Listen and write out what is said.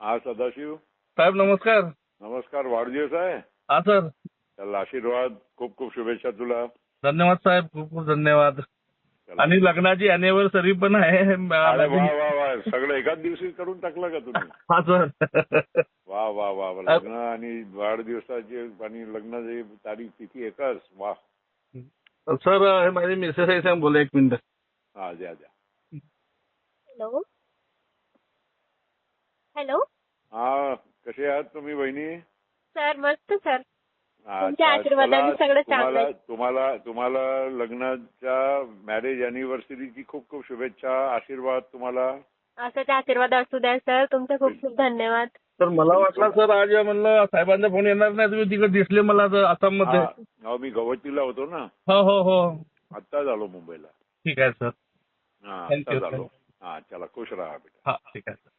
हा सदाशिव साहेब नमस्कार. नमस्कार. वाढदिवस आहे. हा सर. त्याला आशीर्वाद. खूप खूप शुभेच्छा तुला. धन्यवाद साहेब, खूप खूप धन्यवाद. चला. आणि लग्नाची अॅनिव्हर्सरी पण आहे. अरे वा वा वा. सगळं एकाच दिवशी करून टाकलं का तुम्ही? हा सर. वा वा वा वा. लग्न आणि वाढदिवसाची आणि लग्नाची तारीख तिथी एकच. वा. सर हे माझी मिसेस आहे साहेब, बोला एक मिनिट. हा द्या द्या. हॅलो हॅलो हा कसे आहात तुम्ही वहिनी? सर मस्त सर. हा, तुमच्या आशीर्वादाने चला, सगळं चांगलं आहे. तुम्हाला लग्नाच्या मॅरेज अॅनिव्हर्सरीची खूप खूप शुभेच्छा. आशीर्वाद तुम्हाला. असाच आशीर्वाद असू द्या सर. तुमचे खूप खूप धन्यवाद. सर मला वाटलं सर आज म्हणलं साहेबांचा फोन येणार नाही, तुम्ही तिकडे दिसले मला आसाममध्ये. हा मी गवतीला होतो ना. हो हो हो. आत्ताच आलो मुंबईला. ठीक आहे सर. हा Thank you, आत्ताच आलो. sir. हा चला खुश राहा बेटा. हा ठीक आहे सर.